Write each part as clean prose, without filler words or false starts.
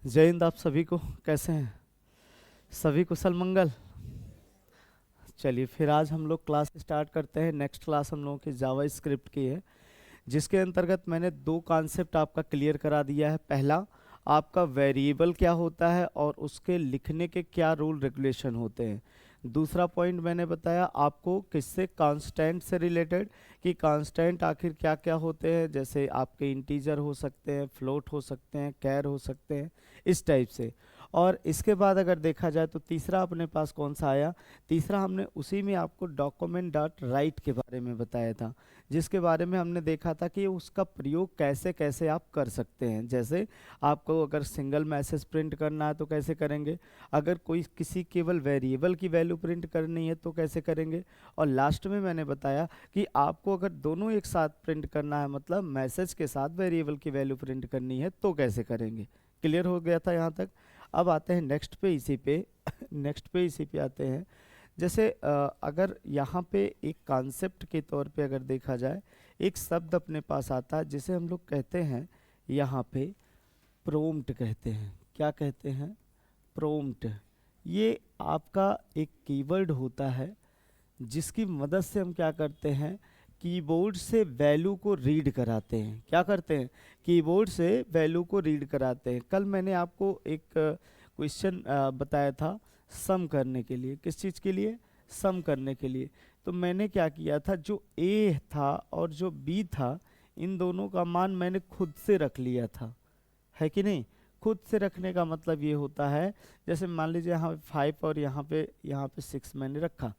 जय हिंद। आप सभी को कैसे हैं? सभी कुशल मंगल। चलिए फिर आज हम लोग क्लास स्टार्ट करते हैं। नेक्स्ट क्लास हम लोगों की जावा स्क्रिप्ट की है, जिसके अंतर्गत मैंने दो कॉन्सेप्ट आपका क्लियर करा दिया है। पहला, आपका वेरिएबल क्या होता है और उसके लिखने के क्या रूल रेगुलेशन होते हैं। दूसरा पॉइंट मैंने बताया आपको किससे, कांस्टेंट से रिलेटेड, कि कांस्टेंट आखिर क्या क्या होते हैं। जैसे आपके इंटीजर हो सकते हैं, फ्लोट हो सकते हैं, कैर हो सकते हैं, इस टाइप से। और इसके बाद अगर देखा जाए तो तीसरा अपने पास कौन सा आया, तीसरा हमने उसी में आपको डॉक्यूमेंट डॉट राइट के बारे में बताया था, जिसके बारे में हमने देखा था कि उसका प्रयोग कैसे कैसे आप कर सकते हैं। जैसे आपको अगर सिंगल मैसेज प्रिंट करना है तो कैसे करेंगे, अगर कोई किसी केवल वेरिएबल की वैल्यू प्रिंट करनी है तो कैसे करेंगे, और लास्ट में मैंने बताया कि आपको अगर दोनों एक साथ प्रिंट करना है, मतलब मैसेज के साथ वेरिएबल की वैल्यू प्रिंट करनी है तो कैसे करेंगे। क्लियर हो गया था यहाँ तक। अब आते हैं नेक्स्ट पे, इसी पे नेक्स्ट पे इसी पे आते हैं। जैसे अगर यहाँ पे एक कॉन्सेप्ट के तौर पे अगर देखा जाए, एक शब्द अपने पास आता है जिसे हम लोग कहते हैं यहाँ पे प्रोम्प्ट कहते हैं। क्या कहते हैं? प्रोम्प्ट। ये आपका एक कीवर्ड होता है जिसकी मदद से हम क्या करते हैं, कीबोर्ड से वैल्यू को रीड कराते हैं। क्या करते हैं? कीबोर्ड से वैल्यू को रीड कराते हैं। कल मैंने आपको एक क्वेश्चन बताया था सम करने के लिए। किस चीज़ के लिए? सम करने के लिए। तो मैंने क्या किया था, जो ए था और जो बी था, इन दोनों का मान मैंने खुद से रख लिया था, है कि नहीं। खुद से रखने का मतलब ये होता है, जैसे मान लीजिए यहाँ पे 5 और यहाँ पे 6 मैंने रखा।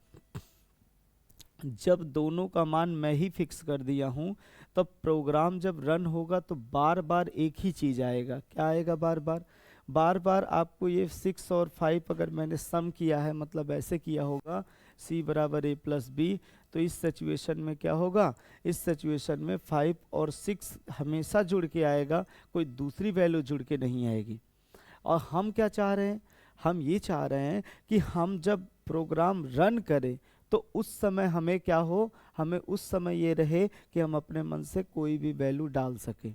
जब दोनों का मान मैं ही फिक्स कर दिया हूँ, तब प्रोग्राम जब रन होगा तो बार बार एक ही चीज़ आएगा। क्या आएगा? बार बार बार बार आपको ये 6 और 5 अगर मैंने सम किया है, मतलब ऐसे किया होगा c बराबर a प्लस बी, तो इस सिचुएशन में क्या होगा, इस सिचुएशन में 5 और 6 हमेशा जुड़ के आएगा, कोई दूसरी वैल्यू जुड़ के नहीं आएगी। और हम क्या चाह रहे हैं, हम ये चाह रहे हैं कि हम जब प्रोग्राम रन करें तो उस समय हमें क्या हो, हमें उस समय ये रहे कि हम अपने मन से कोई भी वैल्यू डाल सके।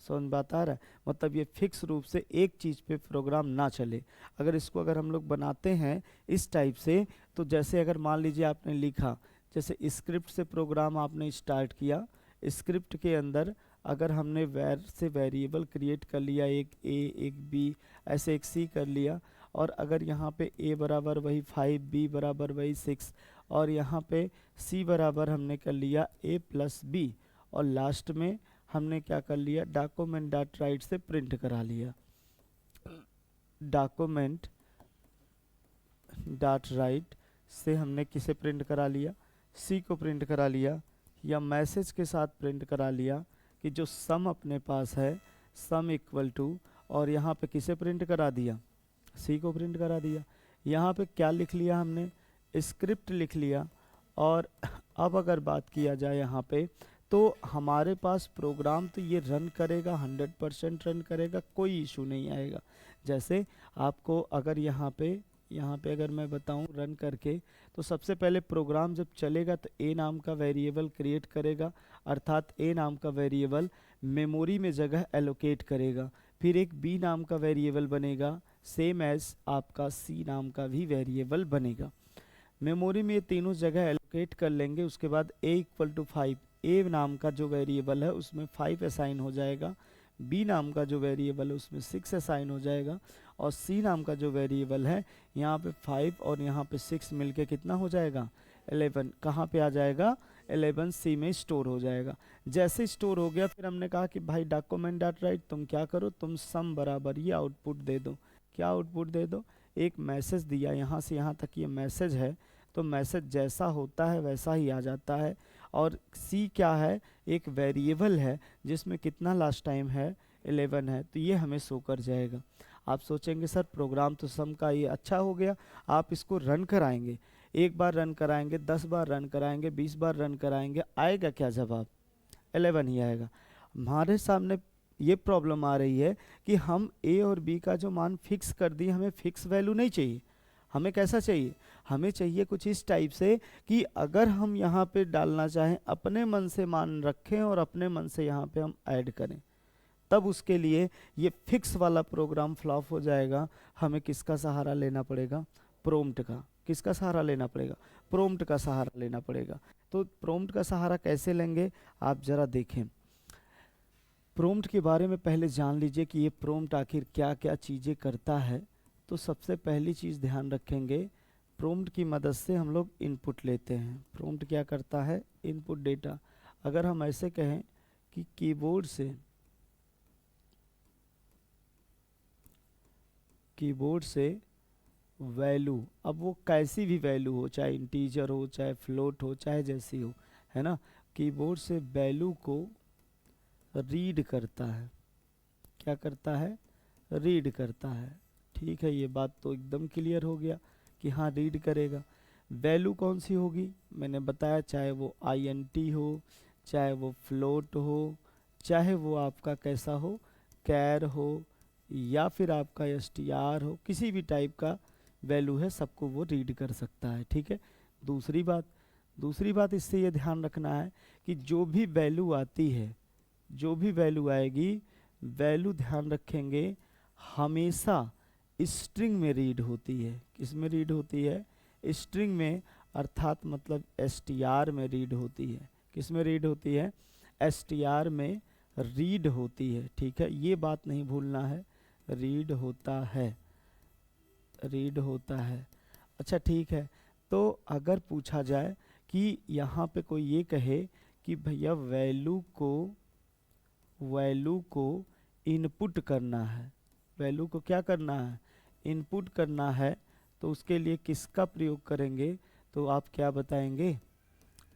समझ बात आ रहा है? मतलब ये फिक्स रूप से एक चीज़ पे प्रोग्राम ना चले। अगर हम लोग बनाते हैं इस टाइप से, तो जैसे अगर मान लीजिए आपने लिखा, जैसे स्क्रिप्ट से प्रोग्राम आपने स्टार्ट किया, स्क्रिप्ट के अंदर अगर हमने वैर से वेरिएबल क्रिएट कर लिया, एक ए एक बी ऐसे एक सी कर लिया, और अगर यहाँ पे a बराबर वही 5, b बराबर वही 6, और यहाँ पे c बराबर हमने कर लिया a प्लस बी, और लास्ट में हमने क्या कर लिया, डॉक्यूमेंट डॉट राइट से प्रिंट करा लिया। डॉक्यूमेंट डॉट राइट से हमने किसे प्रिंट करा लिया, सी को प्रिंट करा लिया, या मैसेज के साथ प्रिंट करा लिया कि जो सम अपने पास है, सम इक्वल टू, और यहाँ पे किसे प्रिंट करा दिया, सी को प्रिंट करा दिया। यहाँ पे क्या लिख लिया हमने, स्क्रिप्ट लिख लिया। और अब अगर बात किया जाए यहाँ पे, तो हमारे पास प्रोग्राम तो ये रन करेगा, 100% रन करेगा, कोई इशू नहीं आएगा। जैसे आपको अगर यहाँ पे अगर मैं बताऊँ रन करके, तो सबसे पहले प्रोग्राम जब चलेगा तो ए नाम का वेरिएबल क्रिएट करेगा, अर्थात ए नाम का वेरिएबल मेमोरी में जगह एलोकेट करेगा। फिर एक बी नाम का वेरिएबल बनेगा, सेम एज आपका सी नाम का भी वेरिएबल बनेगा। मेमोरी में ये तीनों जगह एलोकेट कर लेंगे। उसके बाद a इक्वल टू 5, ए नाम का जो वेरिएबल है उसमें 5 असाइन हो जाएगा, बी नाम का जो वेरिएबल है उसमें 6 असाइन हो जाएगा, और सी नाम का जो वेरिएबल है यहाँ पे 5 और यहाँ पे 6 मिलके कितना हो जाएगा, 11। कहाँ पे आ जाएगा, 11 सी में स्टोर हो जाएगा। जैसे स्टोर हो गया, फिर हमने कहा कि भाई डॉक्यूमेंट डॉट राइट तुम क्या करो, तुम सम बराबर ये आउटपुट दे दो। क्या आउटपुट दे दो, एक मैसेज दिया, यहाँ से यहाँ तक ये मैसेज है, तो मैसेज जैसा होता है वैसा ही आ जाता है। और सी क्या है, एक वेरिएबल है जिसमें कितना लास्ट टाइम है, 11 है, तो ये हमें शो कर जाएगा। आप सोचेंगे सर प्रोग्राम तो सम का ये अच्छा हो गया, आप इसको रन कराएंगे, एक बार रन कराएंगे, 10 बार रन कराएंगे, 20 बार रन कराएंगे, आएगा क्या जवाब, 11 ही आएगा। हमारे सामने ये प्रॉब्लम आ रही है कि हम ए और बी का जो मान फिक्स कर दिए, हमें फिक्स वैल्यू नहीं चाहिए। हमें कैसा चाहिए, हमें चाहिए कुछ इस टाइप से कि अगर हम यहाँ पे डालना चाहें, अपने मन से मान रखें और अपने मन से यहाँ पे हम ऐड करें, तब उसके लिए ये फिक्स वाला प्रोग्राम फ्लॉप हो जाएगा। हमें किसका सहारा लेना पड़ेगा? प्रॉम्प्ट का। किसका सहारा लेना पड़ेगा? प्रॉम्प्ट का सहारा लेना पड़ेगा। तो प्रॉम्प्ट का सहारा कैसे लेंगे आप जरा देखें। प्रॉम्प्ट के बारे में पहले जान लीजिए कि ये प्रॉम्प्ट आखिर क्या क्या चीज़ें करता है। तो सबसे पहली चीज़ ध्यान रखेंगे, प्रॉम्प्ट की मदद से हम लोग इनपुट लेते हैं। प्रॉम्प्ट क्या करता है? Input data. अगर हम ऐसे कहें कि कीबोर्ड से वैल्यू, अब वो कैसी भी वैल्यू हो, चाहे इंटीजर हो, चाहे फ्लोट हो, चाहे जैसी हो, है ना, कीबोर्ड से वैल्यू को रीड करता है। क्या करता है? रीड करता है। ठीक है, ये बात तो एकदम क्लियर हो गया कि हाँ रीड करेगा। वैल्यू कौन सी होगी? मैंने बताया, चाहे वो INT हो, चाहे वो फ्लोट हो, चाहे वो आपका कैसा हो, कैर हो, या फिर आपका STR हो, किसी भी टाइप का वैल्यू है सबको वो रीड कर सकता है। ठीक है। दूसरी बात इससे ये ध्यान रखना है कि जो भी वैल्यू आती है, जो भी वैल्यू आएगी, वैल्यू ध्यान रखेंगे हमेशा स्ट्रिंग में रीड होती है। किस में रीड होती है? स्ट्रिंग में, अर्थात मतलब STR में रीड होती है। किस में रीड होती है? STR में रीड होती है। ठीक है, ये बात नहीं भूलना है, रीड होता है, रीड होता है। अच्छा ठीक है, तो अगर पूछा जाए कि यहाँ पे कोई ये कहे कि भैया वैल्यू को इनपुट करना है, वैल्यू को क्या करना है? इनपुट करना है, तो उसके लिए किसका प्रयोग करेंगे? तो आप क्या बताएंगे?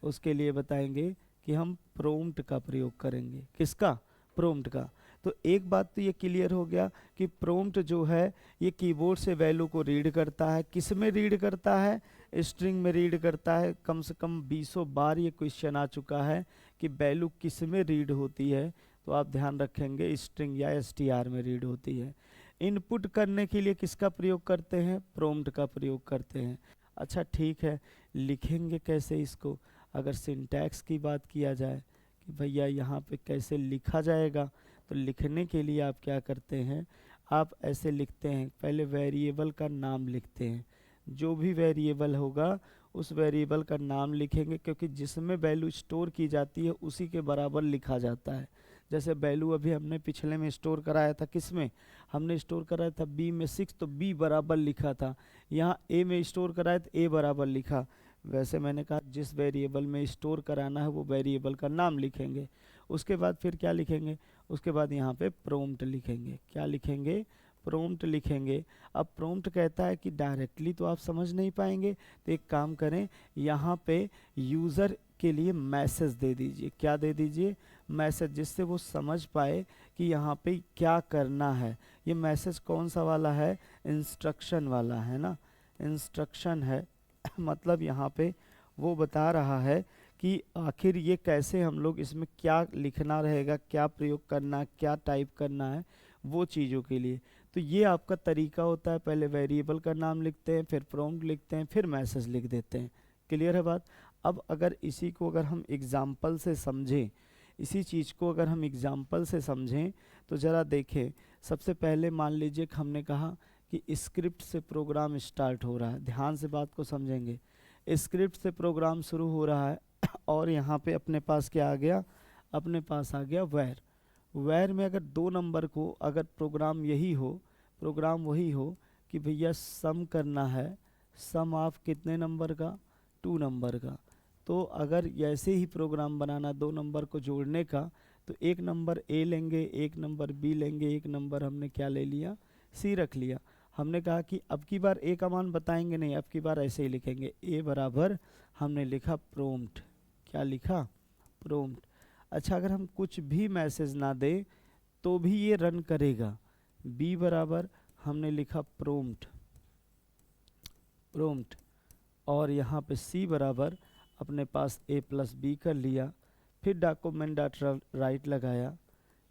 उसके लिए बताएंगे कि हम प्रॉम्प्ट का प्रयोग करेंगे। किसका? प्रॉम्प्ट का। तो एक बात तो ये क्लियर हो गया कि प्रॉम्प्ट जो है ये कीबोर्ड से वैल्यू को रीड करता है। किस में रीड करता है? स्ट्रिंग में रीड करता है। कम से कम 20 बार ये क्वेश्चन आ चुका है कि वैल्यू किस में रीड होती है, तो आप ध्यान रखेंगे स्ट्रिंग या STR में रीड होती है। इनपुट करने के लिए किसका प्रयोग करते हैं? प्रॉम्प्ट का प्रयोग करते हैं। अच्छा ठीक है, लिखेंगे कैसे इसको? अगर सिंटैक्स की बात किया जाए कि भैया यहाँ पे कैसे लिखा जाएगा, तो लिखने के लिए आप क्या करते हैं? आप ऐसे लिखते हैं, पहले वेरिएबल का नाम लिखते हैं। जो भी वेरिएबल होगा उस वेरिएबल का नाम लिखेंगे, क्योंकि जिसमें वैल्यू स्टोर की जाती है उसी के बराबर लिखा जाता है। जैसे वैल्यू अभी हमने पिछले में स्टोर कराया था, किस में हमने स्टोर कराया था? B में 6, तो B बराबर लिखा था। यहाँ A में स्टोर कराया तो A बराबर लिखा। वैसे मैंने कहा जिस वेरिएबल में स्टोर कराना है वो वेरिएबल का नाम लिखेंगे। उसके बाद फिर क्या लिखेंगे? उसके बाद यहाँ पे प्रॉम्प्ट लिखेंगे। क्या लिखेंगे? प्रॉम्प्ट लिखेंगे। अब प्रॉम्प्ट कहता है कि डायरेक्टली तो आप समझ नहीं पाएंगे, तो एक काम करें, यहाँ पे यूज़र के लिए मैसेज दे दीजिए। क्या दे दीजिए? मैसेज, जिससे वो समझ पाए कि यहाँ पे क्या करना है। ये मैसेज कौन सा वाला है? इंस्ट्रक्शन वाला है ना, इंस्ट्रक्शन है। मतलब यहाँ पे वो बता रहा है कि आखिर ये कैसे हम लोग इसमें क्या लिखना रहेगा, क्या प्रयोग करना, क्या टाइप करना है, वो चीज़ों के लिए। तो ये आपका तरीका होता है, पहले वेरिएबल का नाम लिखते हैं, फिर प्रॉम्प्ट लिखते हैं, फिर मैसेज लिख देते हैं। क्लियर है बात? अब अगर इसी को अगर हम एग्जाम्पल से समझें, इसी चीज़ को अगर हम एग्जाम्पल से समझें, तो ज़रा देखें। सबसे पहले मान लीजिए कि हमने कहा कि स्क्रिप्ट से प्रोग्राम स्टार्ट हो रहा है। ध्यान से बात को समझेंगे। स्क्रिप्ट से प्रोग्राम शुरू हो रहा है और यहाँ पे अपने पास क्या आ गया? अपने पास आ गया वैर। वैर में अगर 2 नंबर को, अगर प्रोग्राम यही हो, प्रोग्राम वही हो कि भैया सम करना है, सम ऑफ कितने नंबर का? 2 नंबर का। तो अगर ऐसे ही प्रोग्राम बनाना 2 नंबर को जोड़ने का, तो 1 नंबर A लेंगे, 1 नंबर B लेंगे, 1 नंबर हमने क्या ले लिया? C रख लिया। हमने कहा कि अब की बार A का मान बताएंगे नहीं, अब की बार ऐसे ही लिखेंगे। A बराबर हमने लिखा प्रॉम्प्ट। क्या लिखा? प्रॉम्प्ट। अच्छा, अगर हम कुछ भी मैसेज ना दें तो भी ये रन करेगा। B बराबर हमने लिखा प्रॉम्प्ट, प्रॉम्प्ट। और यहाँ पे C बराबर अपने पास A+B कर लिया। फिर डॉक्यूमेंट डॉट राइट लगाया।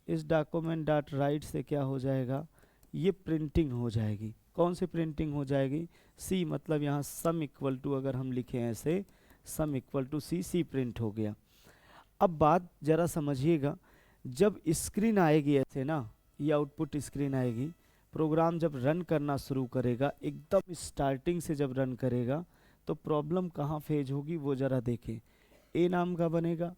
इस डॉक्यूमेंट डॉट राइट से क्या हो जाएगा? ये प्रिंटिंग हो जाएगी। कौन सी प्रिंटिंग हो जाएगी? C, मतलब यहाँ सम इक्वल टू अगर हम लिखें ऐसे, sum equal to C, C print हो गया। अब बात ज़रा समझिएगा, जब स्क्रीन आएगी ऐसे ना, ये आउटपुट स्क्रीन आएगी, प्रोग्राम जब रन करना शुरू करेगा, एकदम स्टार्टिंग से जब रन करेगा, तो प्रॉब्लम कहाँ फेज होगी वो ज़रा देखें। ए नाम का बनेगा,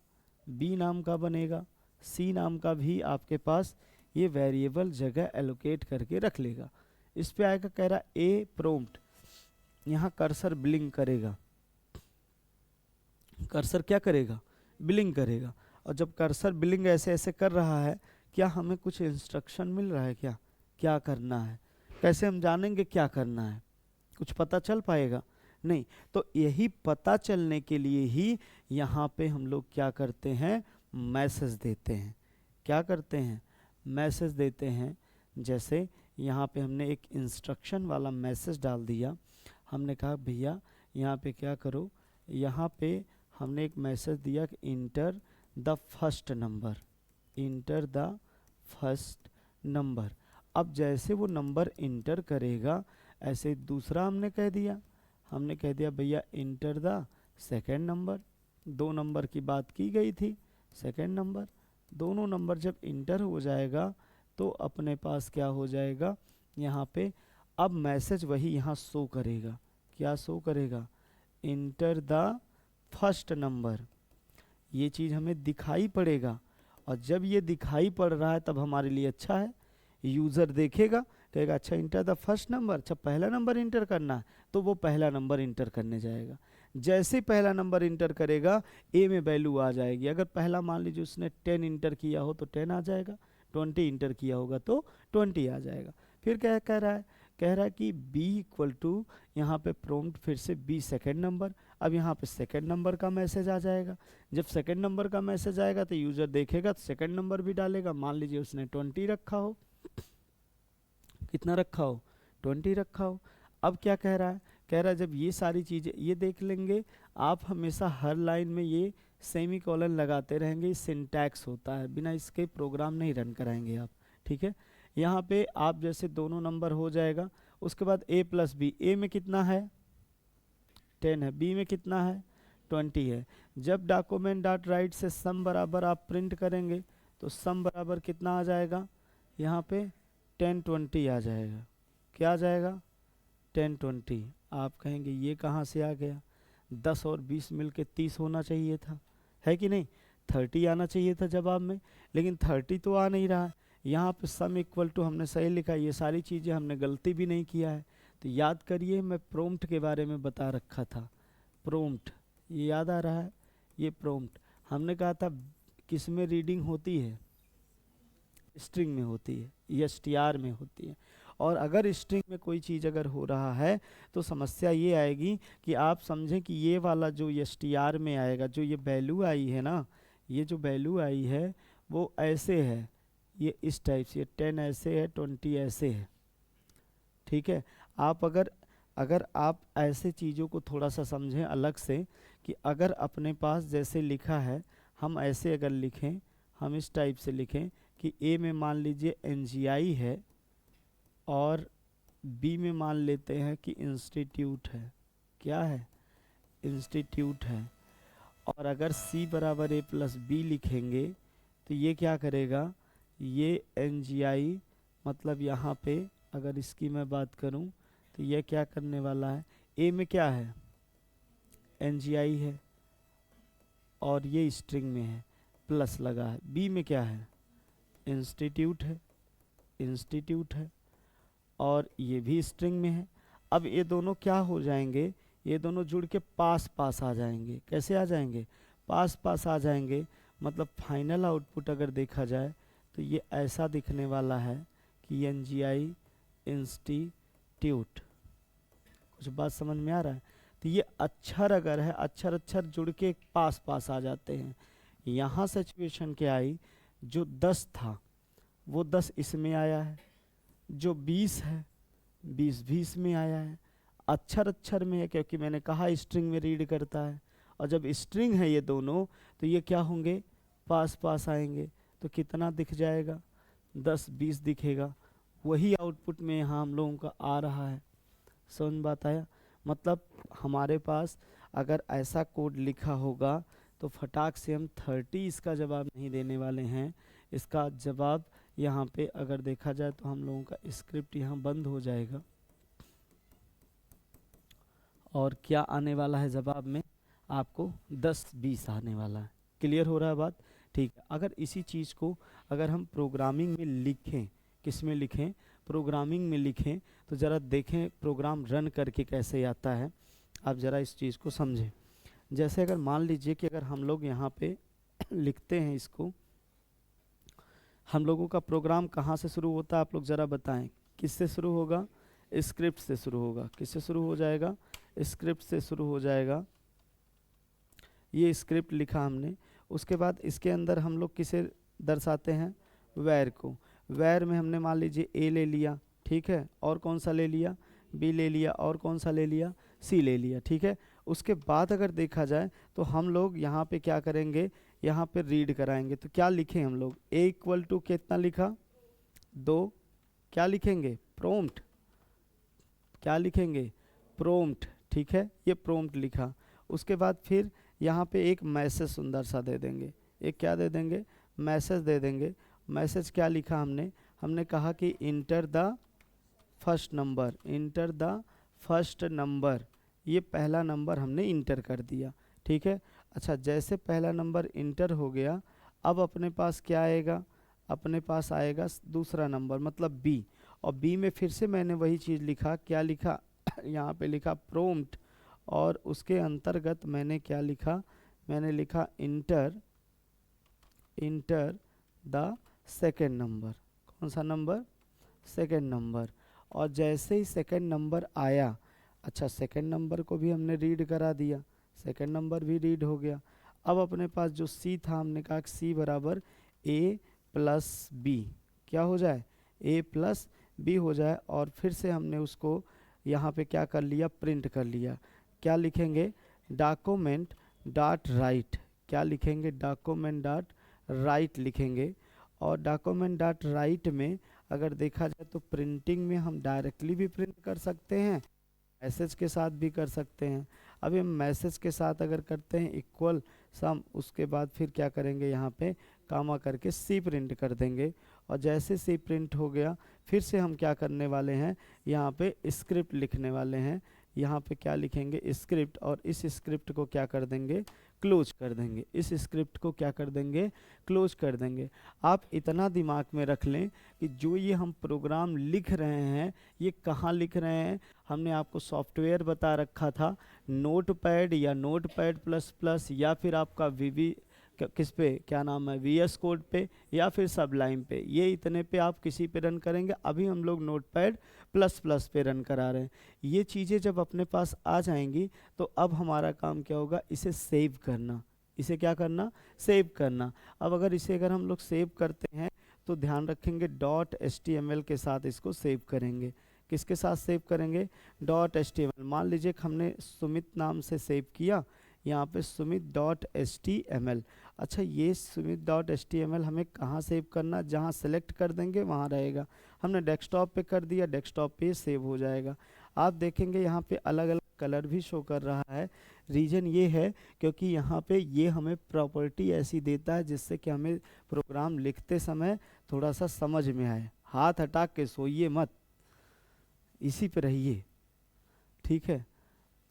बी नाम का बनेगा, सी नाम का भी आपके पास ये वेरिएबल जगह एलोकेट करके रख लेगा। इस पे आएगा, कह रहा ए प्रॉम्प्ट, यहाँ कर्सर ब्लिंक करेगा, कर्सर क्या करेगा, ब्लिंक करेगा। और जब कर्सर ब्लिंक ऐसे ऐसे कर रहा है, क्या हमें कुछ इंस्ट्रक्शन मिल रहा है, क्या क्या करना है, कैसे हम जानेंगे क्या करना है, कुछ पता चल पाएगा नहीं। तो यही पता चलने के लिए ही यहाँ पे हम लोग क्या करते हैं, मैसेज देते हैं। क्या करते हैं, मैसेज देते हैं। जैसे यहाँ पे हमने एक इंस्ट्रक्शन वाला मैसेज डाल दिया, हमने कहा भैया यहाँ पे क्या करो, यहाँ पे हमने एक मैसेज दिया कि enter the first number, enter the first number. अब जैसे वो नंबर इंटर करेगा, ऐसे दूसरा हमने कह दिया, हमने कह दिया भैया इंटर द सेकेंड नंबर। दो नंबर की बात की गई थी, सेकेंड नंबर, दोनों नंबर जब इंटर हो जाएगा तो अपने पास क्या हो जाएगा, यहाँ पे अब मैसेज वही यहाँ शो करेगा। क्या शो करेगा, इंटर द फर्स्ट नंबर। ये चीज़ हमें दिखाई पड़ेगा, और जब ये दिखाई पड़ रहा है तब हमारे लिए अच्छा है। यूज़र देखेगा, कहेगा अच्छा इंटर द फर्स्ट नंबर, अच्छा पहला नंबर इंटर करना है, तो वो पहला नंबर इंटर करने जाएगा। जैसे पहला नंबर इंटर करेगा, ए में वैल्यू आ जाएगी। अगर पहला मान लीजिए उसने 10 इंटर किया हो तो 10 आ जाएगा, 20 इंटर किया होगा तो 20 आ जाएगा। फिर क्या कह रहा है, कह रहा है कि b इक्वल टू, यहाँ पे प्रॉम्प्ट फिर से b सेकेंड नंबर। अब यहाँ पे सेकेंड नंबर का मैसेज आ जाएगा। जब सेकेंड नंबर का मैसेज आएगा तो यूज़र देखेगा तो सेकेंड नंबर भी डालेगा। मान लीजिए उसने 20 रखा हो, कितना रखा हो, 20 रखा हो। अब क्या कह रहा है, कह रहा है जब ये सारी चीज़ें ये देख लेंगे, आप हमेशा हर लाइन में ये सेमी कॉलन लगाते रहेंगे। सिंटैक्स होता है, बिना इसके प्रोग्राम नहीं रन कराएंगे आप, ठीक है। यहाँ पे आप जैसे दोनों नंबर हो जाएगा, उसके बाद a प्लस बी, ए में कितना है 10 है, बी में कितना है 20 है। जब डॉक्यूमेंट डॉट राइट से सम बराबर आप प्रिंट करेंगे तो सम बराबर कितना आ जाएगा, यहाँ पे 1020 आ जाएगा। क्या आ जाएगा 1020। आप कहेंगे ये कहाँ से आ गया, 10 और 20 मिल के 30 होना चाहिए था, है कि नहीं, 30 आना चाहिए था जवाब में, लेकिन 30 तो आ नहीं रहा। यहाँ पे सम इक्वल टू हमने सही लिखा, ये सारी चीज़ें हमने गलती भी नहीं किया है। तो याद करिए, मैं प्रॉम्प्ट के बारे में बता रखा था, प्रॉम्प्ट, ये याद आ रहा है, ये प्रॉम्प्ट हमने कहा था किस में रीडिंग होती है, स्ट्रिंग में होती है, str में होती है। और अगर स्ट्रिंग में कोई चीज़ अगर हो रहा है तो समस्या ये आएगी कि आप समझें कि ये वाला जो str में आएगा, जो ये वैल्यू आई है ना, ये जो वैल्यू आई है वो ऐसे है, ये इस टाइप से, 10 ऐसे है, 20 ऐसे है, ठीक है। आप अगर आप ऐसे चीज़ों को थोड़ा सा समझें अलग से, कि अगर अपने पास जैसे लिखा है, हम ऐसे अगर लिखें, हम इस टाइप से लिखें कि ए में मान लीजिए NGI है और बी में मान लेते हैं कि इंस्टीट्यूट है, क्या है, इंस्टीट्यूट है। और अगर सी बराबर ए प्लस बी लिखेंगे तो ये क्या करेगा, ये NGI मतलब यहाँ पे अगर इसकी मैं बात करूँ तो ये क्या करने वाला है, ए में क्या है NGI है और ये स्ट्रिंग में है, प्लस लगा है। बी में क्या है, इंस्टीट्यूट है, इंस्टीट्यूट है, और ये भी स्ट्रिंग में है। अब ये दोनों क्या हो जाएंगे, ये दोनों जुड़ के पास पास आ जाएंगे। कैसे आ जाएंगे, पास पास आ जाएंगे। मतलब फाइनल आउटपुट अगर देखा जाए तो ये ऐसा दिखने वाला है कि NGI इंस्टीट्यूट। कुछ बात समझ में आ रहा है। तो ये अक्षर अगर है, अक्षर अक्षर जुड़ के पास पास आ जाते हैं। यहाँ सिचुएशन क्या आई, जो 10 था वो 10 इसमें आया है, जो 20 है 20 में आया है। अक्षर अक्षर में है क्योंकि मैंने कहा स्ट्रिंग में रीड करता है, और जब स्ट्रिंग है ये दोनों तो ये क्या होंगे, पास पास आएंगे। तो कितना दिख जाएगा, 10 20 दिखेगा। वही आउटपुट में यहाँ हम लोगों का आ रहा है। समझ बात आया, मतलब हमारे पास अगर ऐसा कोड लिखा होगा तो फटाक से हम 30 इसका जवाब नहीं देने वाले हैं, इसका जवाब यहाँ पे अगर देखा जाए तो हम लोगों का स्क्रिप्ट यहाँ बंद हो जाएगा और क्या आने वाला है जवाब में आपको 10-20 आने वाला है। क्लियर हो रहा है बात? ठीक है। अगर इसी चीज़ को अगर हम प्रोग्रामिंग में लिखें, किस में लिखें? प्रोग्रामिंग में लिखें, तो ज़रा देखें प्रोग्राम रन करके कैसे आता है। आप ज़रा इस चीज़ को समझें। जैसे अगर मान लीजिए कि अगर हम लोग यहाँ पे लिखते हैं इसको, हम लोगों का प्रोग्राम कहाँ से शुरू होता है आप लोग ज़रा बताएं। किससे शुरू होगा? स्क्रिप्ट से शुरू होगा। किससे शुरू हो जाएगा? स्क्रिप्ट से शुरू हो जाएगा। ये स्क्रिप्ट लिखा हमने, उसके बाद इसके अंदर हम लोग किसे दर्शाते हैं? वैर को। वैर में हमने मान लीजिए ए ले लिया, ठीक है, और कौन सा ले लिया? बी ले लिया, और कौन सा ले लिया? सी ले लिया, ठीक है। उसके बाद अगर देखा जाए तो हम लोग यहाँ पे क्या करेंगे? यहाँ पे रीड कराएंगे। तो क्या लिखें हम लोग? ए इक्वल टू कितना लिखा? 2। क्या लिखेंगे? प्रोम्प्ट। क्या लिखेंगे? प्रोम्प्ट, ठीक है, ये प्रोम्प्ट लिखा। उसके बाद फिर यहाँ पे एक मैसेज सुंदर सा दे देंगे। एक क्या दे देंगे? मैसेज दे देंगे। मैसेज क्या लिखा हमने? हमने कहा कि enter the first number. Enter the first number, ये पहला नंबर हमने इंटर कर दिया, ठीक है। अच्छा, जैसे पहला नंबर इंटर हो गया, अब अपने पास क्या आएगा? अपने पास आएगा दूसरा नंबर, मतलब बी। और बी में फिर से मैंने वही चीज़ लिखा। क्या लिखा? यहाँ पे लिखा प्रोम्प्ट, और उसके अंतर्गत मैंने क्या लिखा? मैंने लिखा इंटर द सेकेंड नंबर। कौन सा नंबर? Second number. और जैसे ही सेकेंड नंबर आया, अच्छा, सेकेंड नंबर को भी हमने रीड करा दिया, सेकेंड नंबर भी रीड हो गया। अब अपने पास जो सी था, हमने कहा सी बराबर ए प्लस बी क्या हो जाए? ए प्लस बी हो जाए। और फिर से हमने उसको यहाँ पे क्या कर लिया? प्रिंट कर लिया। क्या लिखेंगे? Document dot right. क्या लिखेंगे? डॉक्यूमेंट डॉट राइट लिखेंगे। और डॉक्यूमेंट डॉट राइट में अगर देखा जाए तो प्रिंटिंग में हम डायरेक्टली भी प्रिंट कर सकते हैं, मैसेज के साथ भी कर सकते हैं। अभी हम मैसेज के साथ अगर करते हैं इक्वल सम, उसके बाद फिर क्या करेंगे? यहाँ पे कामा करके सी प्रिंट कर देंगे। और जैसे सी प्रिंट हो गया, फिर से हम क्या करने वाले हैं? यहाँ पे स्क्रिप्ट लिखने वाले हैं। यहाँ पे क्या लिखेंगे? स्क्रिप्ट। और इस स्क्रिप्ट को क्या कर देंगे? क्लोज कर देंगे। इस स्क्रिप्ट को क्या कर देंगे? क्लोज कर देंगे। आप इतना दिमाग में रख लें कि जो ये हम प्रोग्राम लिख रहे हैं, ये कहाँ लिख रहे हैं? हमने आपको सॉफ्टवेयर बता रखा था, नोटपैड या नोटपैड प्लस प्लस, या फिर आपका वीवी किस पे, क्या नाम है, VS कोड पे, या फिर सबलाइम पे। ये इतने पे आप किसी पे रन करेंगे। अभी हम लोग नोटपैड प्लस प्लस पे रन करा रहे हैं। ये चीज़ें जब अपने पास आ जाएंगी तो अब हमारा काम क्या होगा? इसे सेव करना। इसे क्या करना? सेव करना। अब अगर हम लोग सेव करते हैं तो ध्यान रखेंगे .html के साथ इसको सेव करेंगे। किसके साथ सेव करेंगे? .html। मान लीजिए कि हमने सुमित नाम से सेव किया, यहाँ पे sumit.html। अच्छा, ये sumit.html हमें कहाँ सेव करना? जहाँ सेलेक्ट कर देंगे वहाँ रहेगा। हमने डेस्कटॉप पे कर दिया, डेस्कटॉप पे सेव हो जाएगा। आप देखेंगे यहाँ पे अलग अलग कलर भी शो कर रहा है। रीज़न ये है क्योंकि यहाँ पे ये हमें प्रॉपर्टी ऐसी देता है जिससे कि हमें प्रोग्राम लिखते समय थोड़ा सा समझ में आए। हाथ हटा के सोइए मत, इसी पे रहिए, ठीक है।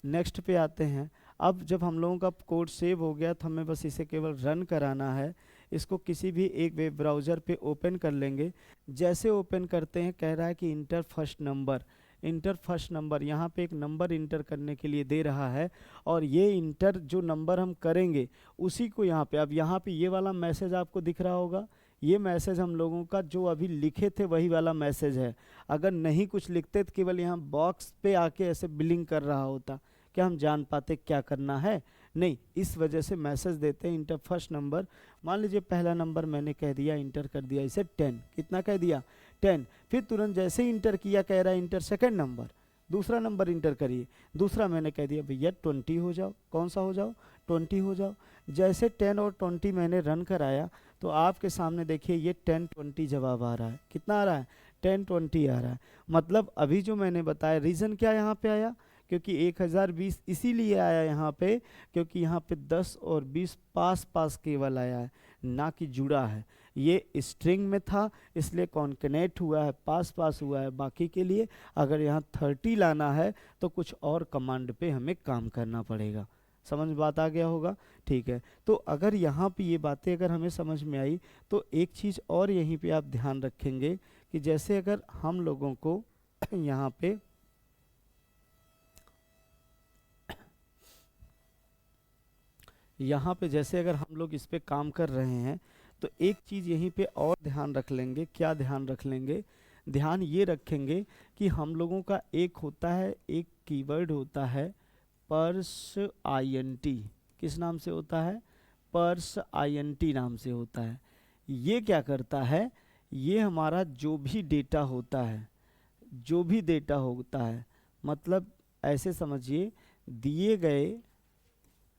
नेक्स्ट पे आते हैं। अब जब हम लोगों का कोड सेव हो गया तो हमें बस इसे केवल रन कराना है। इसको किसी भी एक वेब ब्राउज़र पे ओपन कर लेंगे। जैसे ओपन करते हैं, कह रहा है कि inter first number. Inter first number, यहाँ पे एक नंबर इंटर करने के लिए दे रहा है, और ये इंटर जो नंबर हम करेंगे उसी को यहाँ पे, अब यहाँ पे ये वाला मैसेज आपको दिख रहा होगा। ये मैसेज हम लोगों का जो अभी लिखे थे वही वाला मैसेज है। अगर नहीं कुछ लिखते तो केवल यहाँ बॉक्स पे आके ऐसे बिलिंग कर रहा होता, क्या हम जान पाते क्या करना है? नहीं, इस वजह से मैसेज देते हैं इंटर फर्स्ट नंबर। मान लीजिए पहला नंबर मैंने कह दिया, इंटर कर दिया इसे 10। कितना कह दिया? 10। फिर तुरंत जैसे ही इंटर किया, कह रहा है इंटर सेकेंड नंबर। दूसरा नंबर इंटर करिए। दूसरा मैंने कह दिया भैया 20 हो जाओ। कौन सा हो जाओ? 20 हो जाओ। जैसे 10 और 20 मैंने रन कराया तो आपके सामने देखिए ये 10-20 जवाब आ रहा है। कितना आ रहा है? 10-20 आ रहा है। मतलब अभी जो मैंने बताया, रीज़न क्या यहाँ पे आया? क्योंकि 1020 इसीलिए आया यहाँ पे क्योंकि यहाँ पे 10 और 20 पास पास केवल आया है, ना कि जुड़ा है। ये स्ट्रिंग में था इसलिए कॉन्केनेट हुआ है, पास पास हुआ है। बाकी के लिए अगर यहाँ 30 लाना है तो कुछ और कमांड पे हमें काम करना पड़ेगा। समझ बात आ गया होगा, ठीक है। तो अगर यहाँ पे ये बातें अगर हमें समझ में आई तो एक चीज़ और यहीं पे आप ध्यान रखेंगे कि जैसे अगर हम लोगों को यहाँ पे जैसे अगर हम लोग इस पे काम कर रहे हैं तो एक चीज़ यहीं पे और ध्यान रख लेंगे। क्या ध्यान रख लेंगे? ध्यान ये रखेंगे कि हम लोगों का एक होता है, एक कीवर्ड होता है पर्स INT। किस नाम से होता है? पर्स INT नाम से होता है। ये क्या करता है? ये हमारा जो भी डेटा होता है, जो भी डेटा होता है, मतलब ऐसे समझिए दिए गए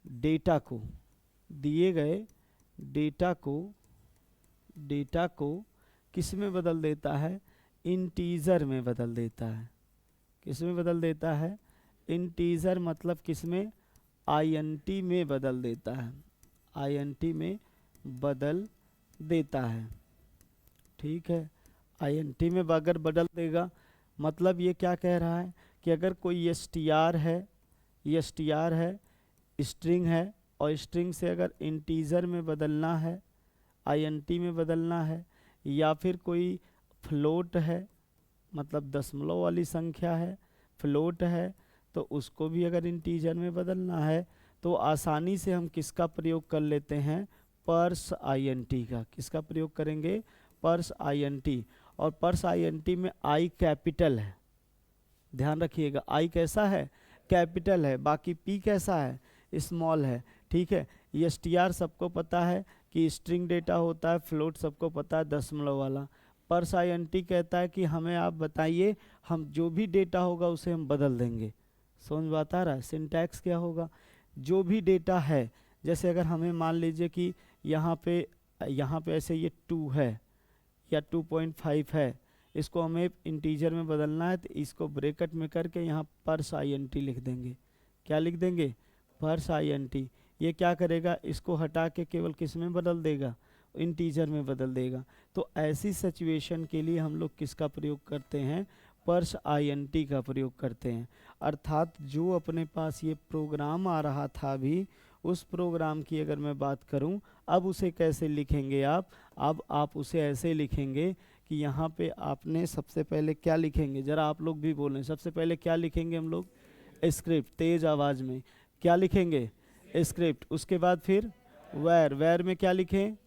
डेटा को, दिए गए डेटा को किस में बदल देता है? इंटीजर में बदल देता है। किस में बदल देता है? इंटीजर मतलब किस में? INT में बदल देता है। INT में बदल देता है, ठीक है। INT में अगर बदल देगा मतलब ये क्या कह रहा है कि अगर कोई str है, स्ट्रिंग है, और स्ट्रिंग से अगर इंटीजर में बदलना है, INT में बदलना है, या फिर कोई फ्लोट है मतलब दशमलव वाली संख्या है, फ्लोट है, तो उसको भी अगर इंटीजर में बदलना है तो आसानी से हम किसका प्रयोग कर लेते हैं? पर्स INT का। किसका प्रयोग करेंगे? Purse INT। और पर्स INT में I कैपिटल है, ध्यान रखिएगा। I कैसा है? कैपिटल है। बाकी P कैसा है? स्मॉल है, ठीक है। ये str सबको पता है कि स्ट्रिंग डेटा होता है, फ्लोट सबको पता है दशमलव वाला। पर्स INT कहता है कि हमें आप बताइए, हम जो भी डेटा होगा उसे हम बदल देंगे। समझ बात आ रहा है? सिंटैक्स क्या होगा? जो भी डेटा है, जैसे अगर हमें मान लीजिए कि यहाँ पे ऐसे ये 2 है या 2.5 है, इसको हमें इंटीजर में बदलना है तो इसको ब्रैकेट में करके यहाँ पर्स INT लिख देंगे। क्या लिख देंगे? Purse INT। ये क्या करेगा? इसको हटा के केवल किस में बदल देगा? इंटीजर में बदल देगा। तो ऐसी सिचुएशन के लिए हम लोग किसका प्रयोग करते हैं? पर्स INT का प्रयोग करते हैं। अर्थात जो अपने पास ये प्रोग्राम आ रहा था अभी, उस प्रोग्राम की अगर मैं बात करूं, अब उसे कैसे लिखेंगे आप? अब आप उसे ऐसे लिखेंगे कि यहाँ पे आपने सबसे पहले क्या लिखेंगे? ज़रा आप लोग भी बोलें। सबसे पहले क्या लिखेंगे हम लोग? स्क्रिप्ट। तेज आवाज़ में क्या लिखेंगे? स्क्रिप्ट। उसके बाद फिर वेर में क्या लिखें?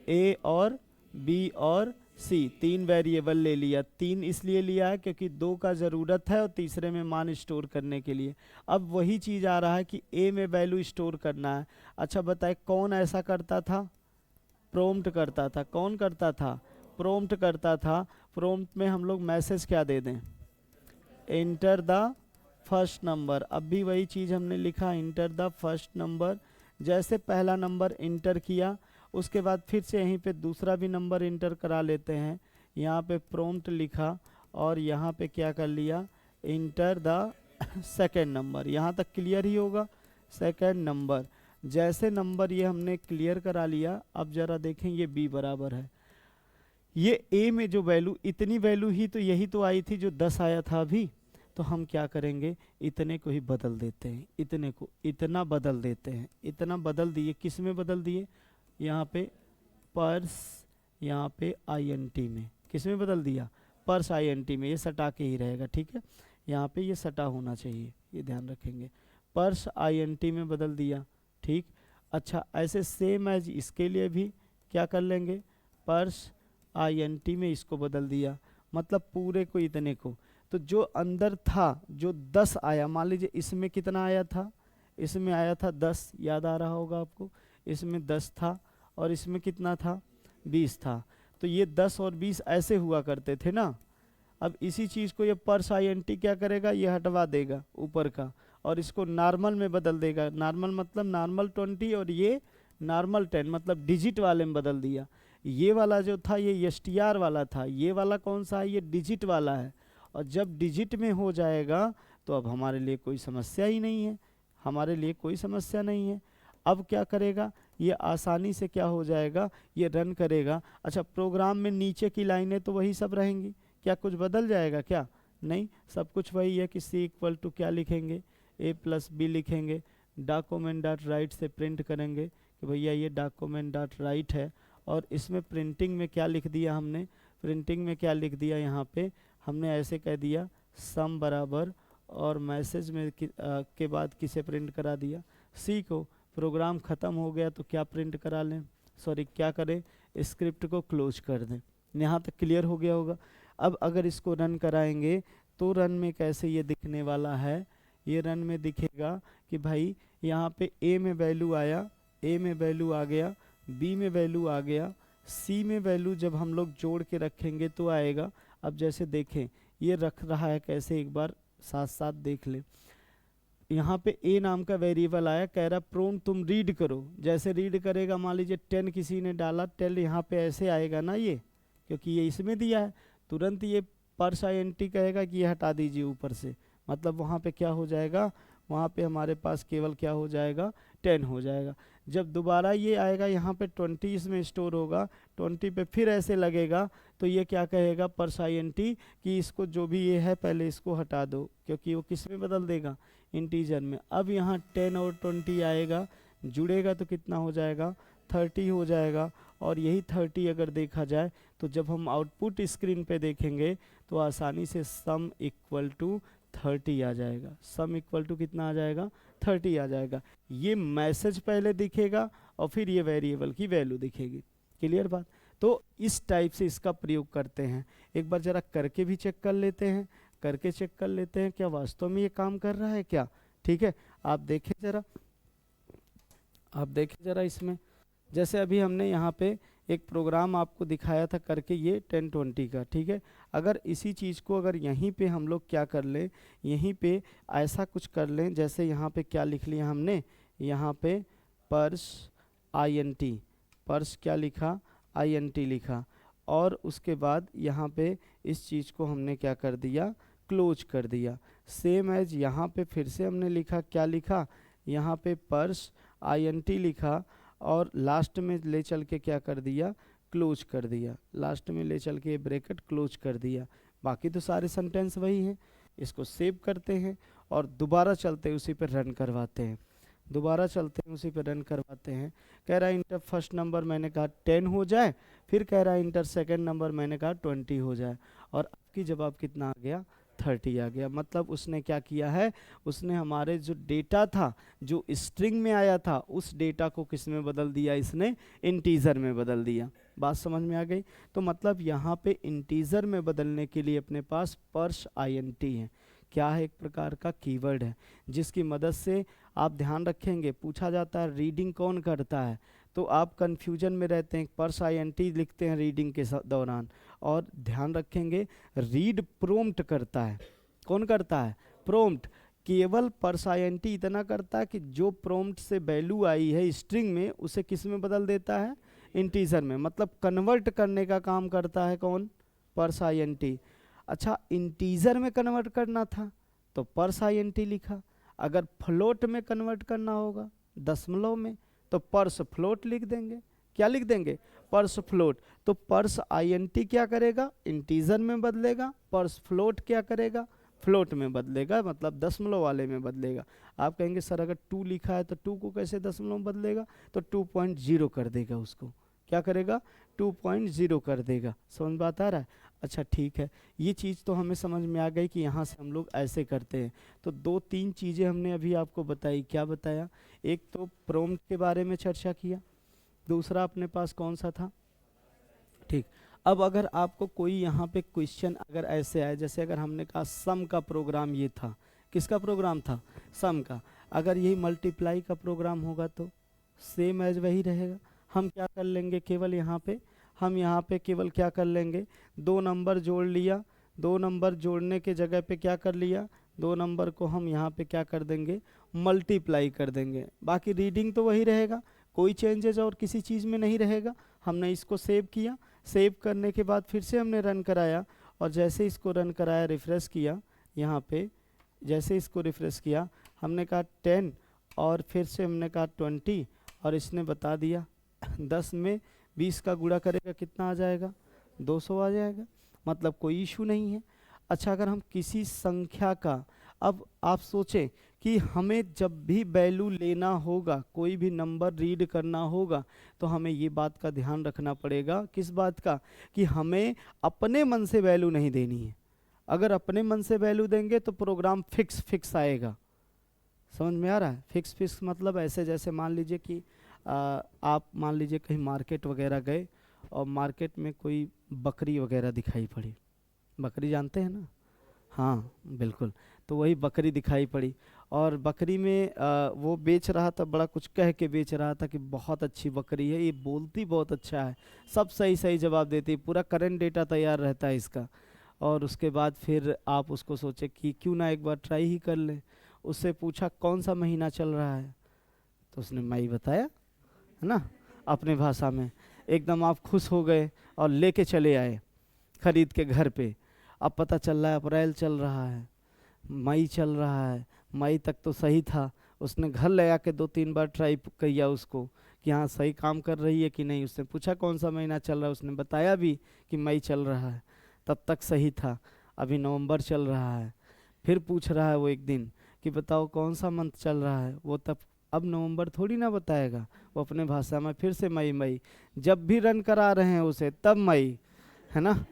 A और B और C। 3 वेरिएबल ले लिया। 3 इसलिए लिया है क्योंकि 2 का ज़रूरत है और तीसरे में मान स्टोर करने के लिए। अब वही चीज़ आ रहा है कि A में वैल्यू स्टोर करना है। अच्छा बताए कौन ऐसा करता था? प्रॉम्प्ट करता था। कौन करता था? प्रॉम्प्ट करता था। प्रॉम्प्ट में हम लोग मैसेज क्या दे दें? Enter the first number. अब भी वही चीज़ हमने लिखा, एंटर द फर्स्ट नंबर। जैसे पहला नंबर इंटर किया, उसके बाद फिर से यहीं पे दूसरा भी नंबर इंटर करा लेते हैं। यहाँ पे प्रॉम्प्ट लिखा और यहाँ पे क्या कर लिया? Enter the second number. यहाँ तक क्लियर ही होगा। Second number. जैसे नंबर ये हमने क्लियर करा लिया, अब ज़रा देखें ये B बराबर है। ये A में जो वैल्यू, इतनी वैल्यू ही तो यही तो आई थी जो 10 आया था अभी। तो हम क्या करेंगे? इतने को ही बदल देते हैं। इतने को इतना बदल देते हैं। इतना बदल दिए। किस में बदल दिए? यहाँ पे पर्स, यहाँ पे INT में। किस में बदल दिया? पर्स INT में। ये सटा के ही रहेगा, ठीक है। यहाँ पे ये सटा होना चाहिए, ये ध्यान रखेंगे। पर्स INT में बदल दिया, ठीक। अच्छा ऐसे सेम एज इसके लिए भी क्या कर लेंगे? पर्स INT में इसको बदल दिया, मतलब पूरे को इतने को। तो जो अंदर था, जो 10 आया, मान लीजिए इसमें कितना आया था? इसमें आया था 10, याद आ रहा होगा आपको। इसमें 10 था और इसमें कितना था? 20 था। तो ये 10 और 20 ऐसे हुआ करते थे ना। अब इसी चीज़ को ये पर्स INT क्या करेगा? ये हटवा देगा ऊपर का और इसको नॉर्मल में बदल देगा। नॉर्मल मतलब नॉर्मल 20 और ये नॉर्मल 10, मतलब डिजिट वाले में बदल दिया। ये वाला जो था ये STR वाला था, ये वाला कौन सा है? ये डिजिट वाला है। और जब डिजिट में हो जाएगा तो अब हमारे लिए कोई समस्या ही नहीं है। हमारे लिए कोई समस्या नहीं है। अब क्या करेगा, ये आसानी से क्या हो जाएगा, ये रन करेगा। अच्छा, प्रोग्राम में नीचे की लाइनें तो वही सब रहेंगी, क्या कुछ बदल जाएगा क्या? नहीं, सब कुछ वही है कि सी इक्वल टू क्या लिखेंगे, ए प्लस बी लिखेंगे, डॉक्यूमेंट डॉट राइट से प्रिंट करेंगे कि भैया ये डॉक्यूमेंट डॉट राइट है। और इसमें प्रिंटिंग में क्या लिख दिया हमने, प्रिंटिंग में क्या लिख दिया, यहाँ पे हमने ऐसे कह दिया सम बराबर, और मैसेज में के बाद किसे प्रिंट करा दिया, सी को। प्रोग्राम ख़त्म हो गया तो क्या प्रिंट करा लें, सॉरी क्या करें, स्क्रिप्ट को क्लोज कर दें। यहाँ तक क्लियर हो गया होगा। अब अगर इसको रन कराएंगे तो रन में कैसे ये दिखने वाला है, ये रन में दिखेगा कि भाई यहाँ पे ए में वैल्यू आया, ए में वैल्यू आ गया, बी में वैल्यू आ गया, सी में वैल्यू जब हम लोग जोड़ के रखेंगे तो आएगा। अब जैसे देखें ये रख रहा है कैसे, एक बार साथ साथ देख लें। यहाँ पे ए नाम का वेरिएबल आया, कह रहा प्रोम तुम रीड करो। जैसे रीड करेगा, मान लीजिए 10 किसी ने डाला, 10 यहाँ पे ऐसे आएगा ना ये, क्योंकि ये इसमें दिया है, तुरंत ये पर्स INT कहेगा कि ये हटा दीजिए ऊपर से, मतलब वहाँ पे क्या हो जाएगा, वहाँ पे हमारे पास केवल क्या हो जाएगा, 10 हो जाएगा। जब दोबारा ये आएगा यहाँ पे 20 इसमें स्टोर होगा, 20 पे फिर ऐसे लगेगा तो ये क्या कहेगा पर्स INT कि इसको जो भी ये है पहले इसको हटा दो, क्योंकि वो किस में बदल देगा, इंटीजर में। अब यहाँ 10 और 20 आएगा, जुड़ेगा तो कितना हो जाएगा, 30 हो जाएगा। और यही 30 अगर देखा जाए तो जब हम आउटपुट स्क्रीन पे देखेंगे तो आसानी से सम इक्वल टू 30 आ जाएगा, सम इक्वल टू कितना आ जाएगा, 30 आ जाएगा। ये मैसेज पहले दिखेगा और फिर ये वेरिएबल की वैल्यू दिखेगी। क्लियर बात? तो इस टाइप से इसका प्रयोग करते हैं। एक बार जरा करके भी चेक कर लेते हैं, करके चेक कर लेते हैं क्या वास्तव में ये काम कर रहा है क्या। ठीक है, आप देखें जरा, आप देखें जरा इसमें, जैसे अभी हमने यहाँ पे एक प्रोग्राम आपको दिखाया था करके ये 10-20 का। ठीक है, अगर इसी चीज़ को अगर यहीं पे हम लोग क्या कर लें, यहीं पे ऐसा कुछ कर लें, जैसे यहाँ पे क्या लिख लिया हमने, यहाँ पे पर्स INT, पर्स क्या लिखा, INT लिखा, और उसके बाद यहाँ पे इस चीज़ को हमने क्या कर दिया, क्लोज कर दिया। सेम एज यहाँ पे फिर से हमने लिखा, क्या लिखा, यहाँ पे पर्स INT लिखा, और लास्ट में ले चल के क्या कर दिया, क्लोज कर दिया, लास्ट में ले चल के ब्रैकेट क्लोज कर दिया। बाकी तो सारे सेंटेंस वही हैं। इसको सेव करते हैं और दोबारा चलते हैं उसी पर रन करवाते हैं, दोबारा चलते हैं उसी पर रन करवाते हैं। कह रहा है इंटर फर्स्ट नंबर मैंने कहा 10 हो जाए, फिर कह रहा है इंटर सेकंड नंबर मैंने कहा 20 हो जाए, और आपकी जवाब कितना आ गया, 30 आ गया। मतलब उसने क्या किया है, उसने हमारे जो डेटा था, जो स्ट्रिंग में आया था, उस डेटा को किस में बदल दिया, इसने इंटीजर में बदल दिया। बात समझ में आ गई? तो मतलब यहाँ पे इंटीजर में बदलने के लिए अपने पास पर्स INT है, क्या है, एक प्रकार का कीवर्ड है, जिसकी मदद से आप ध्यान रखेंगे पूछा जाता है रीडिंग कौन करता है, तो आप कंफ्यूजन में रहते हैं, पर्स INT लिखते हैं रीडिंग के दौरान, और ध्यान रखेंगे रीड प्रोम्प्ट करता है। कौन करता है, प्रोम्प्ट। केवल पर्स INT इतना करता है कि जो प्रोम्प्ट से वैल्यू आई है स्ट्रिंग में, उसे किस में बदल देता है, इंटीजर में। मतलब कन्वर्ट करने का काम करता है कौन, पर्स INT। अच्छा, इंटीजर में कन्वर्ट करना था तो पर्स INT लिखा, अगर फ्लोट में कन्वर्ट करना होगा, दशमलव में, तो पर्स फ्लोट लिख देंगे। क्या लिख देंगे, पर्स फ्लोट। तो पर्स INT क्या करेगा, इंटीजर में बदलेगा, पर्स फ्लोट क्या करेगा, फ्लोट में बदलेगा, मतलब दशमलव वाले में बदलेगा। आप कहेंगे सर अगर 2 लिखा है तो 2 को कैसे दशमलव में बदलेगा, तो 2.0 कर देगा, उसको क्या करेगा, 2.0 कर देगा। समझ बात आ रहा है? अच्छा ठीक है, ये चीज़ तो हमें समझ में आ गई कि यहाँ से हम लोग ऐसे करते हैं। तो 2-3 चीज़ें हमने अभी आपको बताई। क्या बताया, एक तो प्रॉम्प्ट के बारे में चर्चा किया, दूसरा अपने पास कौन सा था, ठीक। अब अगर आपको कोई यहाँ पे क्वेश्चन अगर ऐसे आए, जैसे अगर हमने कहा सम का प्रोग्राम ये था, किसका प्रोग्राम था, सम का, अगर यही मल्टीप्लाई का प्रोग्राम होगा तो सेम एज वही रहेगा। हम क्या कर लेंगे, केवल यहाँ पे हम यहाँ पे केवल क्या कर लेंगे, 2 नंबर जोड़ लिया, 2 नंबर जोड़ने के जगह पे क्या कर लिया, 2 नंबर को हम यहाँ पे क्या कर देंगे, मल्टीप्लाई कर देंगे। बाकी रीडिंग तो वही रहेगा, कोई चेंजेज और किसी चीज़ में नहीं रहेगा। हमने इसको सेव किया, सेव करने के बाद फिर से हमने रन कराया, और जैसे इसको रन कराया, रिफ़्रेश किया, यहाँ पे जैसे इसको रिफ़्रेश किया, हमने कहा 10 और फिर से हमने कहा 20, और इसने बता दिया 10 में 20 का गुणा करेगा कितना आ जाएगा, 200 आ जाएगा, मतलब कोई इशू नहीं है। अच्छा, अगर हम किसी संख्या का, अब आप सोचें कि हमें जब भी वैल्यू लेना होगा, कोई भी नंबर रीड करना होगा, तो हमें ये बात का ध्यान रखना पड़ेगा, किस बात का, कि हमें अपने मन से वैल्यू नहीं देनी है। अगर अपने मन से वैल्यू देंगे तो प्रोग्राम फिक्स आएगा। समझ में आ रहा है? फिक्स मतलब ऐसे, जैसे मान लीजिए कि आप मान लीजिए कहीं मार्केट वगैरह गए और मार्केट में कोई बकरी वगैरह दिखाई पड़ी। बकरी जानते हैं ना? हाँ बिल्कुल। तो वही बकरी दिखाई पड़ी और बकरी में वो बेच रहा था, बड़ा कुछ कह के बेच रहा था कि बहुत अच्छी बकरी है, ये बोलती बहुत अच्छा है, सब सही सही जवाब देती है, पूरा करंट डेटा तैयार रहता है इसका। और उसके बाद फिर आप उसको सोचे कि क्यों ना एक बार ट्राई ही कर लें। उससे पूछा कौन सा महीना चल रहा है, तो उसने मई बताया, है ना, अपने भाषा में। एकदम आप खुश हो गए और लेके चले आए खरीद के घर पे। अब पता चल रहा है अप्रैल चल रहा है, मई चल रहा है, मई तक तो सही था। उसने घर ले आके 2-3 बार ट्राई किया उसको कि हाँ सही काम कर रही है कि नहीं। उसने पूछा कौन सा महीना चल रहा है, उसने बताया भी कि मई चल रहा है, तब तक सही था। अभी नवंबर चल रहा है, फिर पूछ रहा है वो एक दिन कि बताओ कौन सा मंथ चल रहा है, वो तब अब नवंबर थोड़ी ना बताएगा, वो अपने भाषा में फिर से मई जब भी रन करा रहे हैं उसे तब मई, है ना,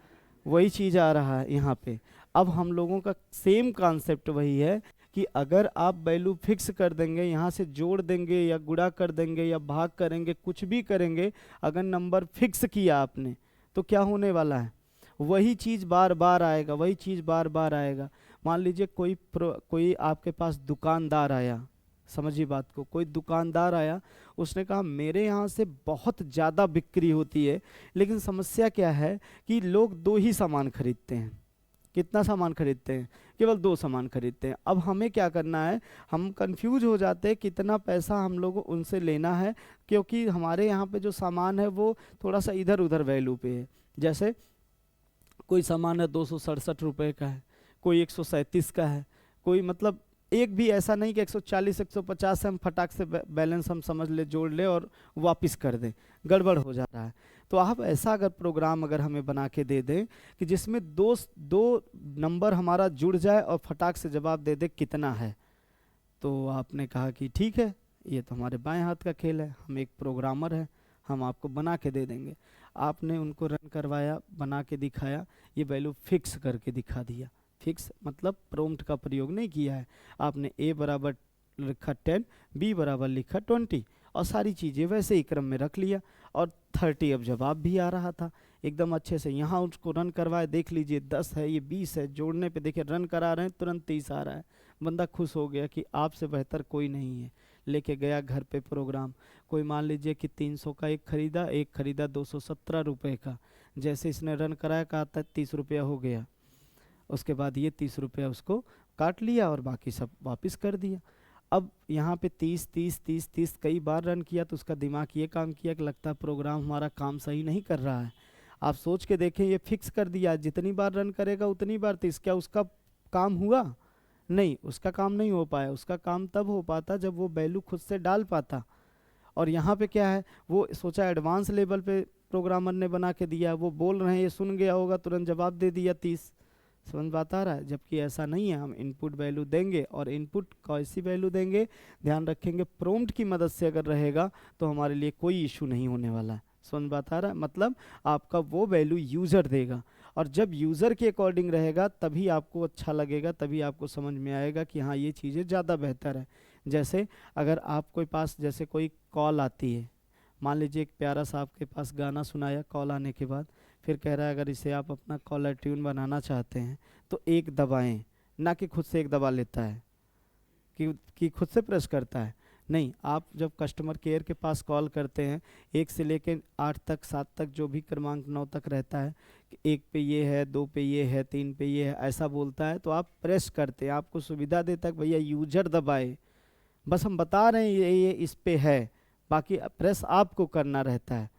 वही चीज़ आ रहा है यहाँ पे। अब हम लोगों का सेम कॉन्सेप्ट वही है कि अगर आप वैल्यू फिक्स कर देंगे, यहाँ से जोड़ देंगे या गुणा कर देंगे या भाग करेंगे, कुछ भी करेंगे, अगर नंबर फिक्स किया आपने तो क्या होने वाला है, वही चीज़ बार बार आएगा, वही चीज़ बार बार आएगा। मान लीजिए कोई आपके पास दुकानदार आया, समझिए बात को, कोई दुकानदार आया, उसने कहा मेरे यहाँ से बहुत ज़्यादा बिक्री होती है, लेकिन समस्या क्या है कि लोग 2 ही सामान खरीदते हैं। कितना सामान खरीदते हैं? केवल 2 सामान खरीदते हैं। अब हमें क्या करना है, हम कंफ्यूज हो जाते हैं कितना पैसा हम लोग उनसे लेना है, क्योंकि हमारे यहाँ पे जो सामान है वो थोड़ा सा इधर उधर वैल्यू पे है। जैसे कोई सामान है 267 रुपये का है, कोई 137 का है, कोई मतलब एक भी ऐसा नहीं कि 140 150 से हम फटाक से बैलेंस हम समझ ले, जोड़ ले और वापस कर दें, गड़बड़ हो जा रहा है। तो आप ऐसा अगर प्रोग्राम अगर हमें बना के दे दें कि जिसमें दो नंबर हमारा जुड़ जाए और फटाक से जवाब दे दे कितना है, तो आपने कहा कि ठीक है, ये तो हमारे बाएं हाथ का खेल है, हम एक प्रोग्रामर हैं, हम आपको बना के दे देंगे। आपने उनको रन करवाया, बना के दिखाया, ये वैल्यू फिक्स करके दिखा दिया। फिक्स मतलब प्रॉम्प्ट का प्रयोग नहीं किया है, आपने ए बराबर लिखा 10, बी बराबर लिखा 20 और सारी चीज़ें वैसे ही क्रम में रख लिया और 30 अब जवाब भी आ रहा था एकदम अच्छे से। यहाँ उसको रन करवाए, देख लीजिए 10 है, ये 20 है, जोड़ने पे देखिए रन करा रहे हैं, तुरंत 30 आ रहा है। बंदा खुश हो गया कि आपसे बेहतर कोई नहीं है। लेके गया घर पे प्रोग्राम, कोई मान लीजिए कि 300 का एक खरीदा 217 रुपये का। जैसे इसने रन कराया, कहा था 30 रुपया हो गया, उसके बाद ये 30 रुपया उसको काट लिया और बाकी सब वापस कर दिया। अब यहाँ पे 30 कई बार रन किया तो उसका दिमाग ये काम किया कि लगता है प्रोग्राम हमारा काम सही नहीं कर रहा है। आप सोच के देखें, ये फिक्स कर दिया जितनी बार रन करेगा उतनी बार 30, क्या उसका काम हुआ? नहीं, उसका काम नहीं हो पाया। उसका काम तब हो पाता जब वो वैल्यू खुद से डाल पाता। और यहाँ पे क्या है, वो सोचा एडवांस लेवल पे प्रोग्रामर ने बना के दिया, वो बोल रहे हैं, ये सुन गया होगा, तुरंत जवाब दे दिया 30। समझ बात आ रहा है? जबकि ऐसा नहीं है, हम इनपुट वैल्यू देंगे और इनपुट कैसी वैल्यू देंगे, ध्यान रखेंगे प्रॉम्प्ट की मदद से अगर रहेगा तो हमारे लिए कोई इशू नहीं होने वाला है। समझ बात आ रहा है? मतलब आपका वो वैल्यू यूज़र देगा और जब यूज़र के अकॉर्डिंग रहेगा तभी आपको अच्छा लगेगा, तभी आपको समझ में आएगा कि हाँ ये चीज़ें ज़्यादा बेहतर है। जैसे अगर आपके पास जैसे कोई कॉल आती है, मान लीजिए एक प्यारा सा आपके पास गाना सुनाया कॉल आने के बाद, फिर कह रहा है अगर इसे आप अपना कॉलर ट्यून बनाना चाहते हैं तो एक दबाएं, ना कि खुद से एक दबा लेता है कि खुद से प्रेस करता है। नहीं, आप जब कस्टमर केयर के पास कॉल करते हैं, 1 से लेकर 8 तक 7 तक जो भी क्रमांक 9 तक रहता है, कि 1 पे ये है, 2 पे ये है, 3 पे ये है, ऐसा बोलता है तो आप प्रेस करते हैं, आपको सुविधा देता है कि भैया यूजर दबाए, बस हम बता रहे हैं ये इस पे है, बाकी प्रेस आपको करना रहता है।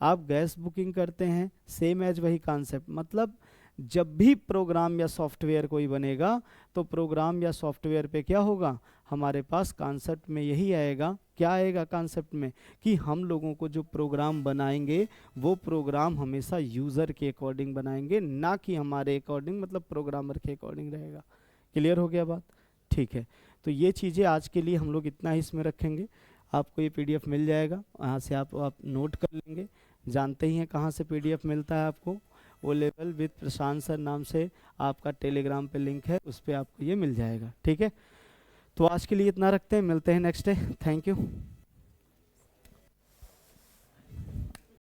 आप गैस बुकिंग करते हैं, सेम एज वही कॉन्सेप्ट, मतलब जब भी प्रोग्राम या सॉफ्टवेयर कोई बनेगा तो प्रोग्राम या सॉफ्टवेयर पे क्या होगा, हमारे पास कॉन्सेप्ट में यही आएगा, क्या आएगा कॉन्सेप्ट में, कि हम लोगों को जो प्रोग्राम बनाएंगे वो प्रोग्राम हमेशा यूज़र के अकॉर्डिंग बनाएंगे, ना कि हमारे अकॉर्डिंग, मतलब प्रोग्रामर के अकॉर्डिंग रहेगा। क्लियर हो गया बात? ठीक है, तो ये चीज़ें आज के लिए हम लोग इतना ही इसमें रखेंगे। आपको ये पीडीएफ मिल जाएगा, वहाँ से आप नोट कर लेंगे। जानते ही हैं कहाँ से पीडीएफ मिलता है आपको, O level with Prashant sir नाम से आपका टेलीग्राम पे लिंक है, उस पर आपको ये मिल जाएगा। ठीक है, तो आज के लिए इतना रखते हैं, मिलते हैं नेक्स्ट डे। Thank you.